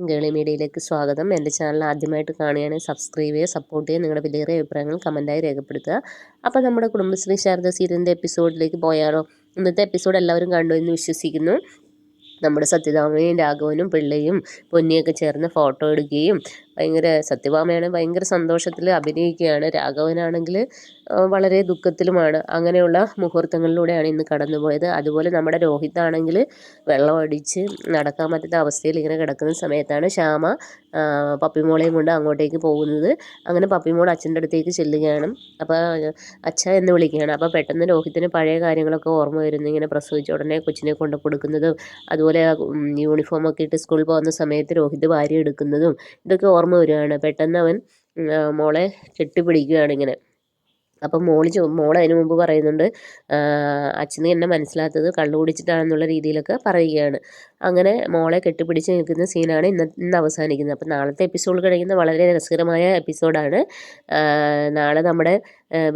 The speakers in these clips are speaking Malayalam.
ഗേളി മീഡിയയിലേക്ക് സ്വാഗതം. എൻ്റെ ചാനൽ ആദ്യമായിട്ട് കാണുകയാണെങ്കിൽ സബ്സ്ക്രൈബ് ചെയ്യുക, സപ്പോർട്ട് ചെയ്യുക, നിങ്ങളുടെ വിലയേറിയ അഭിപ്രായങ്ങൾ കമൻറ്റായി രേഖപ്പെടുത്തുക. അപ്പോൾ നമ്മുടെ കുടുംബശ്രീ ശാരദ സീരിയലിൻ്റെ എപ്പിസോഡിലേക്ക് പോയാലോ? ഇന്നത്തെ എപ്പിസോഡ് എല്ലാവരും കണ്ടു എന്ന് വിശ്വസിക്കുന്നു. നമ്മുടെ സത്യഭാമയും രാഘവനും പിള്ളയും പൊന്നിയൊക്കെ ചേർന്ന് ഫോട്ടോ എടുക്കുകയും സത്യഭാമയാണെങ്കിൽ ഭയങ്കര സന്തോഷത്തിൽ അഭിനയിക്കുകയാണ്. രാഘവനാണെങ്കിൽ വളരെ ദുഃഖത്തിലുമാണ്. അങ്ങനെയുള്ള മുഹൂർത്തങ്ങളിലൂടെയാണ് ഇന്ന് കടന്നുപോയത്. അതുപോലെ നമ്മുടെ രോഹിതാണെങ്കിൽ വെള്ളമടിച്ച് നടക്കാൻ പറ്റാത്ത അവസ്ഥയിൽ ഇങ്ങനെ കിടക്കുന്ന സമയത്താണ് ശ്യാമ പപ്പിമോളെയും കൊണ്ട് അങ്ങോട്ടേക്ക് പോകുന്നത്. അങ്ങനെ പപ്പിമോൾ അച്ഛൻ്റെ അടുത്തേക്ക് ചെല്ലുകയാണ്. അപ്പോൾ അച്ഛ എന്ന് വിളിക്കുകയാണ്. അപ്പോൾ പെട്ടെന്ന് രോഹിത്തിന് പഴയ കാര്യങ്ങളൊക്കെ ഓർമ്മ വരുന്നു. ഇങ്ങനെ പ്രസവിച്ച ഉടനെ കൊച്ചിനെ കൊണ്ട് കൊടുക്കുന്നതും അതുപോലെ യൂണിഫോമൊക്കെ ഇട്ട് സ്കൂളിൽ പോകുന്ന സമയത്ത് രോഹിത് വാരി എടുക്കുന്നതും ഇതൊക്കെ ഓർമ്മ വരികയാണ്. പെട്ടെന്ന് അവൻ മോളെ കെട്ടിപ്പിടിക്കുകയാണ് ഇങ്ങനെ. അപ്പം മോൾ അതിന് മുമ്പ് പറയുന്നുണ്ട്, അച്ഛന് എന്നെ മനസ്സിലാത്തത് കള്ളു കുടിച്ചിട്ടാണെന്നുള്ള രീതിയിലൊക്കെ പറയുകയാണ്. അങ്ങനെ മോളെ കെട്ടിപ്പിടിച്ച് നിൽക്കുന്ന സീനാണ് ഇന്ന് അവസാനിക്കുന്നത്. അപ്പം നാളത്തെ എപ്പിസോഡ് കഴിയുന്ന വളരെ രസകരമായ എപ്പിസോഡാണ്. നാളെ നമ്മുടെ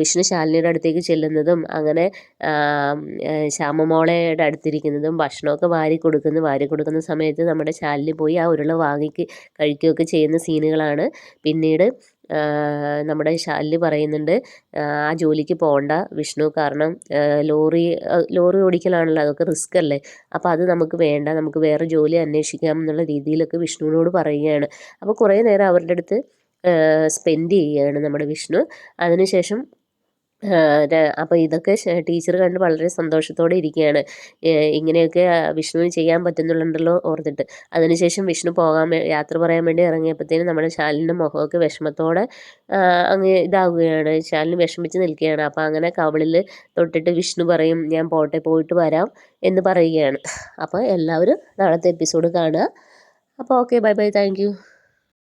വിഷ്ണു ശാലിനിയുടെ അടുത്തേക്ക് ചെല്ലുന്നതും അങ്ങനെ ശ്യാമമോളയുടെ അടുത്തിരിക്കുന്നതും ഭക്ഷണമൊക്കെ വാരി കൊടുക്കുന്ന സമയത്ത് നമ്മുടെ ശാലിനി പോയി ആ ഉരുള കഴിക്കുകയൊക്കെ ചെയ്യുന്ന സീനുകളാണ്. പിന്നീട് നമ്മുടെ ശാലിനി പറയുന്നുണ്ട്, ആ ജോലിക്ക് പോകണ്ട വിഷ്ണു, കാരണം ലോറി ഓടിക്കലാണല്ലോ, അതൊക്കെ റിസ്ക് അല്ലേ, അപ്പോൾ അത് നമുക്ക് വേണ്ട, നമുക്ക് വേറെ ജോലി അന്വേഷിക്കാം എന്നുള്ള രീതിയിലൊക്കെ വിഷ്ണുവിനോട് പറയുകയാണ്. അപ്പോൾ കുറേ നേരം അവരുടെ അടുത്ത് സ്പെൻഡ് ചെയ്യുകയാണ് നമ്മുടെ വിഷ്ണു. അതിനുശേഷം അപ്പോൾ ഇതൊക്കെ ടീച്ചർ കണ്ട് വളരെ സന്തോഷത്തോടെ ഇരിക്കുകയാണ്. ഇങ്ങനെയൊക്കെ വിഷ്ണുവിന് ചെയ്യാൻ പറ്റുന്നുണ്ടല്ലോ ഓർത്തിട്ട്. അതിനുശേഷം വിഷ്ണു യാത്ര പറയാൻ വേണ്ടി ഇറങ്ങിയപ്പോഴത്തേനും നമ്മുടെ ശാലിൻ്റെ മുഖമൊക്കെ വിഷമത്തോടെ അങ്ങ് ഇതാവുകയാണ്. ശാലിന് വിഷമിച്ച് നിൽക്കുകയാണ്. അപ്പോൾ അങ്ങനെ കവിളിൽ തൊട്ടിട്ട് വിഷ്ണു പറയും, ഞാൻ പോയിട്ട് വരാം എന്ന് പറയുകയാണ്. അപ്പോൾ എല്ലാവരും നാളത്തെ എപ്പിസോഡ് കാണുക. അപ്പോൾ okay, bye bye, thank you.